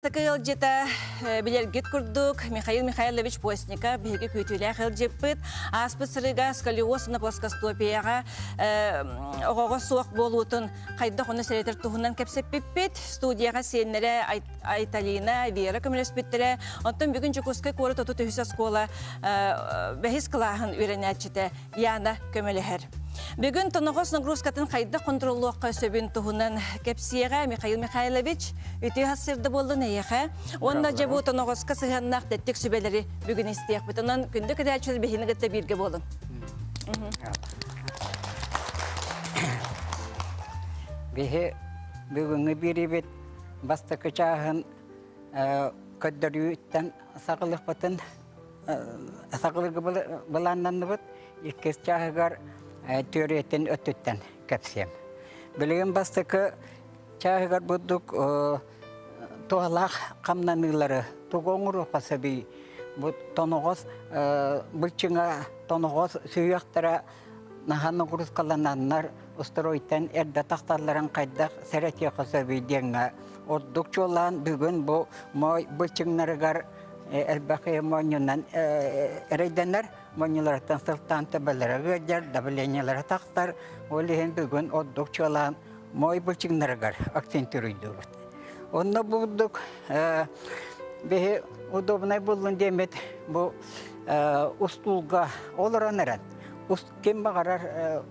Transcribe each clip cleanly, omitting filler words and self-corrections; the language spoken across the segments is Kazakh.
Такая где-то билергит курдук Михаил Михайлович Постника, беги кютюля хелджипит, а специалига сколиоз на плоскостопияга ого сок болутун кайда хоны серетер тухунан кепсеппит студияга сеннере Айталина Вера көмөлөспүттүрө онтон бүгүн жукускай кору тоту төһүсө школа бехис кылаһын үйрөнөчүтэ Яна көмөлөһөр. Бүгін тоногос нагрузкатын қайда контроллуаққа сөбін тұғынан кепсияға Михаил Михайлович үті хасырды болды нәйеға. Онда жабу тоногосқа сығаннақ дәттік сөбелері бүгін істейік бұд. Онан күнді кәдәчіл бейіні ғытта бірге болын. Бейі бүгінгі бірі бет басты күчағын көддірі үттен сағылық бұтын сағылығы бұланнанды бұд. Еккес чағығар Теоретин ötütten kapsayım. Bilgin bastıkı çağır bulduk toğlaq kamlanıları toğonuru kasabi bu tonoğuz bulçuna tonoğuz süyüktara nahanı kuruz kalananlar usteroiden erde tahtarların kaydak seretiye kasabi diyenge oldukça olan bugün bu bulçunları elbette monyunan ereydenler Monyulardan sırttan tebeleri gıcar, dabilenyeleri taktar, olihin bugün oldukça olan moy bulçunları gar, aksentürüydü. Onu bulduk, behi udobunay buldun demet, bu ustulga olaranıran, kim bağırar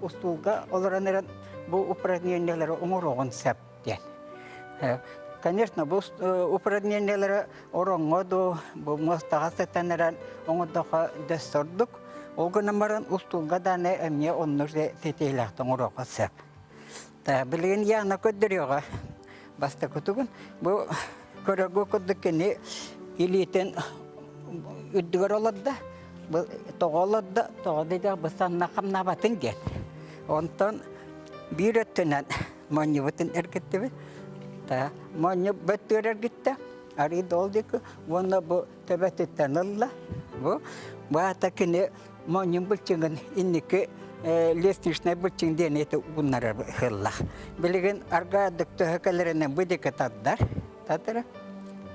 ustulga olaranıran, bu упражнениялары умуруğun septen. Конечно, bu упражнениялары оңоду, bu мостаға сетенерен оңодоға дөстөрдік. Ол күнімірін ұстуға даны әмне онныр сетейліқтің ұроға сәп. Білген яна көддіріға басты күтігін. Бұл көрігі күдікені илетін үддігір олады, тоғы олады, тоғы дейді бұсанна қамна батын ген. Онтан бір өттінен мәне бұтын әркетті бі. Мәне бөттір әркетті. Арид олдық, оны бұл төбәттен ұлла. Бұл атакыны мәне бұлчыңын иннекі лестничный бұлчың денеті ұнары ғылла. Білген арғадық төхекелерінен бұдекі таддар. Таддыры?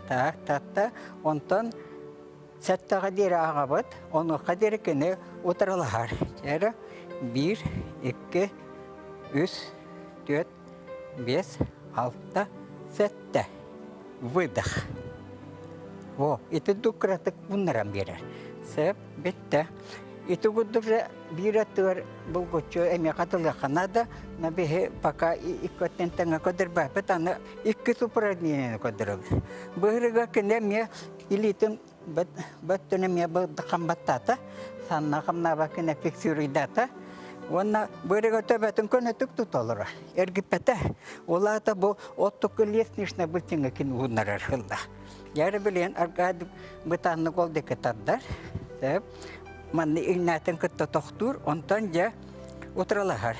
Татта. Онтан сәттіға дері ағабыд, оны қадері күні отырылығар. 1, 2, 3, 4, 5, 6, 7. Выдох. Во, это дукратык bunlara verir. Sep, bitti. Это гуддуже биратыр бұл көчө эме катылгана да, на бехе пока икөттен таңа көдөрбө, бетаны 2 упражнение көдөрөг. Бырыга кенеме илитин бөттөнеме быдыкамбаттата, санна камна бакына фиксируйдата. Онна бырыга төбөтүн көнөтүк туталыр. Эргипете. Олата бу оттук лестничный бытыңа кин уннарар хылда. Яры билен аргадык бытанны голдеке таддар. Деп манны игнатын кытта тохтур, онтан жа отыралахар.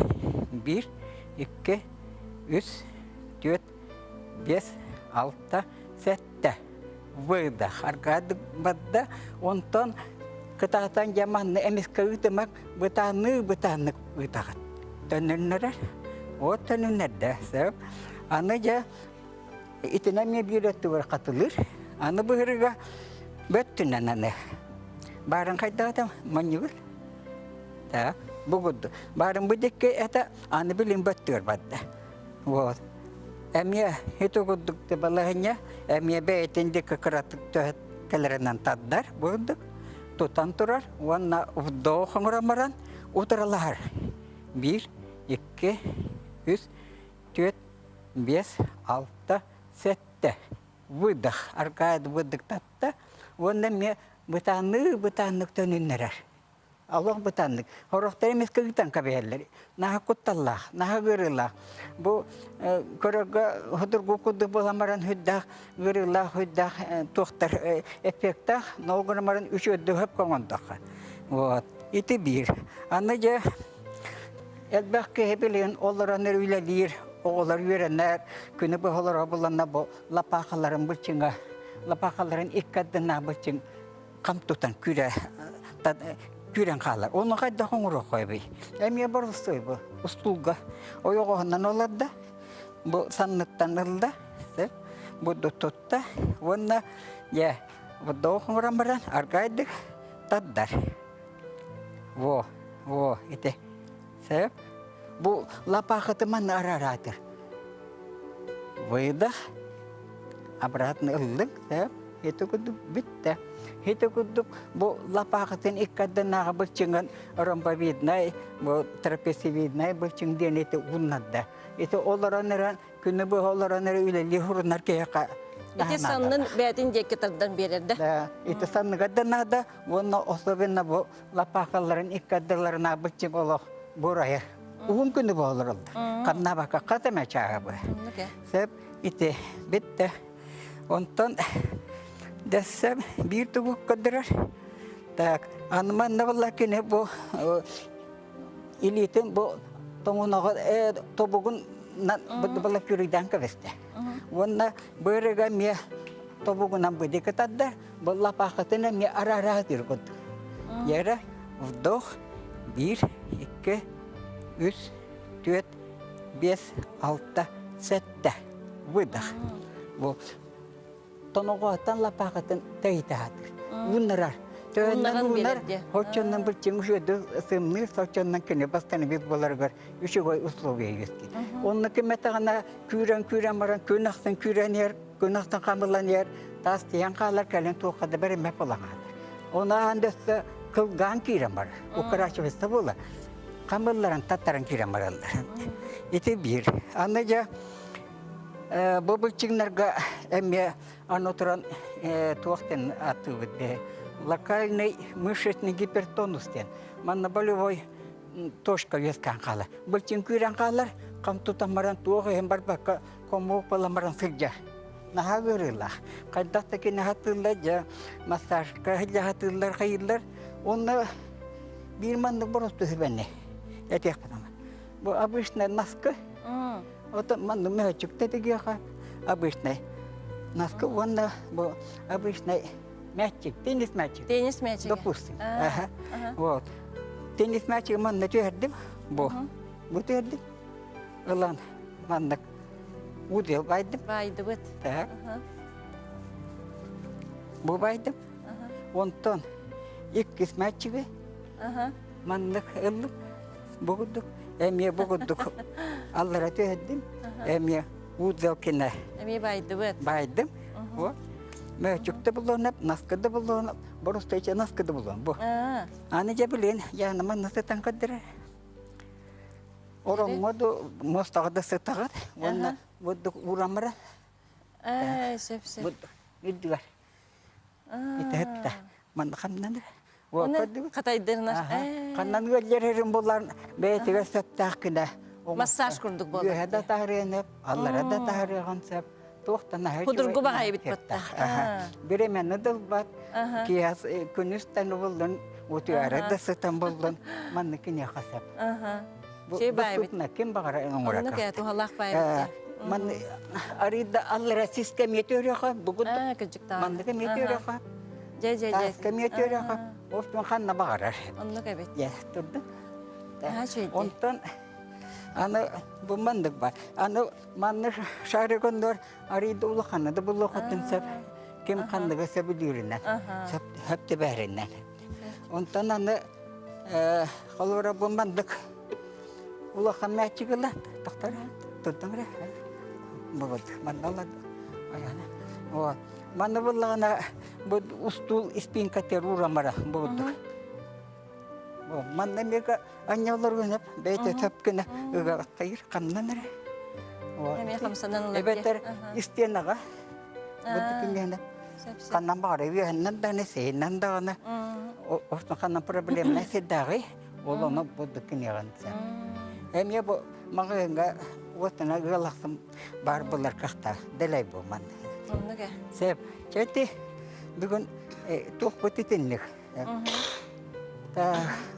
1, 2, 3, 4, 5, 6, 7. Выдох. Аргадык бадда, онтан кытатан жаманны эмеске үтімак бытаны үтағат. Төніннерер, о төніннерді. Аны жа итінәме бүйретті бар қатылыр. Аны бұғырыға бөттінен аны. Барын қайдағатам, мәнігір. Бұғыды. Барын бұдекке әті аны білін бөттігір бадды. Әме хетуғыдықты балағыня, әме бәйтіндегі қыраттық төхет кәлерінен таддар бұғыдық. Tutan turar, wana vdoğun ramaran, utralar. 1, 2, 3, 4, 5, 6, 7. Выдох. Аркад выдох татта. Вона мне бытанlık tönünler. Allah bıtanlık. Horoklarımız kıgıtan kabiyerleri. Naha kuttallah, naha gırıllah. Bu köröga hudur gukudu bulamaran hüddah, gırıllah, hüddah, tuhtar, efektah, nolgunamaran 3 öddü hep kongondağı. İti bir. Anlıca elbette hepiliğin oğullarını öyledir, oğullar verenler, günü bu oğullar bulanına bu lapakaların bılçına, lapakaların ikkadına bılçın kam tutan küre, Küren kalar. Onu kayda kongur koyuyor. Emiye barıstoy bu. Ustulga. O yoğundan olar da. Bu sanattan oldu. Буду тутта, онна, я вдохом рамаран, аргайдык, таддар. Во, ите. Сәп, бу лапақытыман араратыр. Выдох, обратно ылдык, сәп, ете күдік бітті. Ете күдік, бу лапақытын иккадынаға бұлчыңын ромбовиднай, бу трапециевиднай бұлчыңден ете ұннадда. Ете олараныран, күні бұл олараныры үлелі хұрынар кейіқа. Ете санның бәтін декі тардан берерді. Ете санныгадынада, оны особенно бұл лапақаларын иккадыларына бұлчың олық бұрайыр. Уғын күні бұл оларылды. Қанна бақа қатыма чаға бұл. Сәп, ете бітті. Онтан дәссәм бір түгік қыдырар. Так, аныманна бұл ләкіне бұл илетін бұл тоңунаға тобығын бұл күрейден көбесті. Онна бұрыға ме тобығынан бұды кітаддар, бұл лапақытына ме ара-ара-дыр құдды. Ері, вдох, 1, 2, 3, 4, 5, 6, 7. Выдох. Бұл тоноғуаттан лапақытын тәйті атыр. Ұнырар. Төннен ұнар, хочоннан бұл чыңшуды сымны, сочоннан кені бастаны бет боларғар, үші ғой условия ескет. Онны кеметағына күрен баран, көнақтан күрен ер, көнақтан қамылан ер, тас тиян қалар кәлін тоқады бәрі мәп олағады. Оны андысы қылған күрен бар, ұқырашывызды бола. Қамылларын таттарын күрен баралар. Еті бір. Аны жа бұл чыңнарға әме анотыран тоқтен аты өтті. Локальный мышечный гипертонустен. Манна болевой точка вескан қалы. Бұлчын күрен қалар, қамтутан маран туғы әм бар баққа комуқ бала маран сылжа. Наға көрілі. Қайдақта кені хатылар, жа массажка хатылар, қайылар. Оны бір манны бұрысты хүбәне. Әтек бұдама. Бұл обычная наскы. Ота манны мәчікті деге қа. Обычная наскы. Оны бұл обычная мячик, теннис мячик. Теннис мячик. Допустим. Вот. Теннис мячик манна түйердім. Бұл түйердім. Олан манна удел байдым. Байды бұд. Так. Бұл байдым. Онтон иккіс мячигі. Маннық ыллық. Бұғыдық. Әме бұғыдық. Аллара түйердім. Әме удел кені. Әме байды бұд. Байдым. Вот. Мәчікті бұлынып, наскыды бұлынып, бұрыстайча наскыды бұлынып. Аны жа білен, яғыныман насытан қадыры. Орын моду мостағыда сытағыр, оны бұддық ұрамыра. Сөп-сөп. Бұддық, үддігар. Итті-хітті, манды қамнаныр. Оны қатайдырынаш. Қаннан өлдерерін бұларын бәйтіге сөптақ кіне. Массаж күрдік болды. Үйәді тағырынып, аллара да тағырыған сөп. Худургу бағай бит бітті. Біремені дұл бат, кияс күністен болдың, өтуәрі да сытан болдың, манны кіне қасап. Чей бай бит? Бұстықна кем бағара оңыра Оны кәті халақ бай бітті. Манны арыда аллара сіске метеореға, бұғыдық. Күнчіктан. Манны ке метеореға, тасқа метеореға, офтын қанна бағарар. Оны кәбет. Тұрды. Чейді. Онтан аны bu mandık var. Anı manlı şahre kondur arıydı ulu kanıdı bulu katın sep kim kandığı sebiliyorlar. Hep de behrinden. Ondan anı kalora bu mandık ulu kanıya çıkılar. Doktor tuttum re. Bu mandalar ayağına. O mandı bulana bu ustul ispin kater uğramara bulduk. Манна мега анялар гынап, бәйте төпкенә ыга кайыр камнаныр. Эме хамсанан улар. Эбетер истенага. Бутыкенгәндә. Каннан бары веһеннән дәне сеннән дагына. Ортан каннан проблем нәрсә дагы, олоны бутыкенгәндә. Эме бу магыга отына галахсым бар булар кахта, дәләй бу ман. Оннага. Сеп, чәти бүген тук бутитенлек.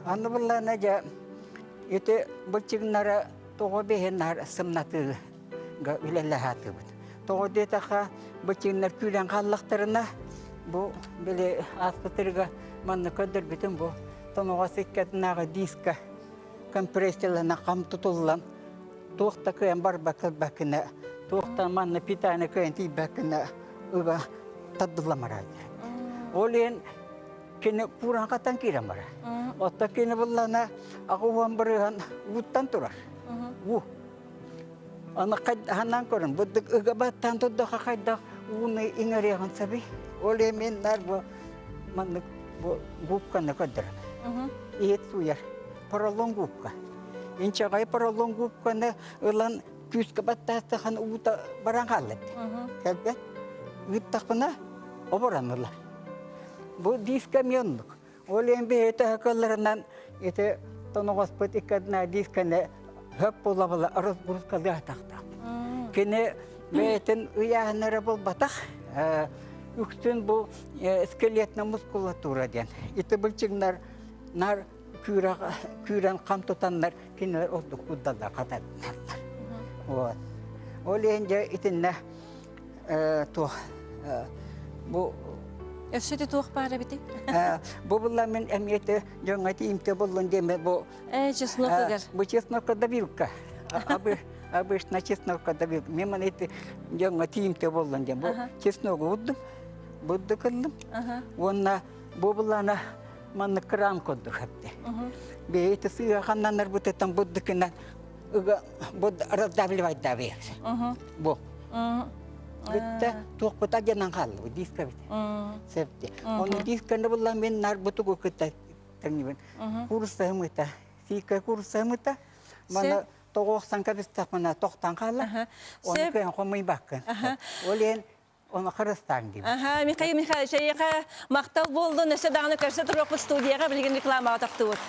Аны бұллана жа, өте бұлчығынара тоғы бейінар сымнаты үлелі хаты бұд. Тоғы детаға бұлчығынар күйлен қаллақтарына бұл біле аспытырға манны көдір бітін бұл тоңыға секкетінаға диска компрессиялана қам тұтылан тоқта көйен бар бақыл бәкіне Тоқта манна питание көйін тейбәкіні ұға таддыламарайды. Олен кені пуран қаттан керамара. Отта кені бұллана ағуан біріған ұттан тұрар. Аны ханан көрін, бұддық ұға баттан тұддыға қайдақ уны иңарияған сәбі. Оле мен нар бұ манны губканы көдір. Ет суяр, паралон губка. Инчағай паралон губканы ұлан күскі баттастыған ұта баран қалып. Кәлбәт, ұттақына обыранылар. Бұл дискамионлық. Олен бе еті әкаларынан еті тонығаспыт икадына дисканы хөп болабыла арыз бұрысқалы атақта. Кені бәйтін ұяғынары бұл батақ, үксін бұл скелетна мускулатура ден. Еті бұлчыңдар нар күйрен қам тұтанлар кенелер олды құддалда қатадынарлар. Ол енді етінне тұқ. Бұл Өсөйді туық бары біті? Бұл мен әметі жаңа тиімті болын деме бұл... Чеснокыгар? Бұл чеснокыда вилка. Обычно чеснокыда вилка. Мен мен еті жаңа тиімті болын дем. Бұл чесногы ұддым, бұдды қылдым. Онна бұлана маны кран көдді қапты. Бейті сүйі қаннанар бұтеттен бұдды кінен бұдды раздавливайда бейді. Бұл. Бітті тоқпыта жанан қалды, диска біті. Сәпті. Оны дисканы бұлла мен нар бұты көкітті. Курсы ұмыта, сүйкі курсы ұмыта. Мана тоғықсан кәбістақ мұна тоқтан қалды. Оны көйін қомай баққын. Олен оны қырыстан деймін. Михаил, шайыға мақтал болды, нөсе дағыны көрсетір оқы студияға білген рекламаға тақты бұд.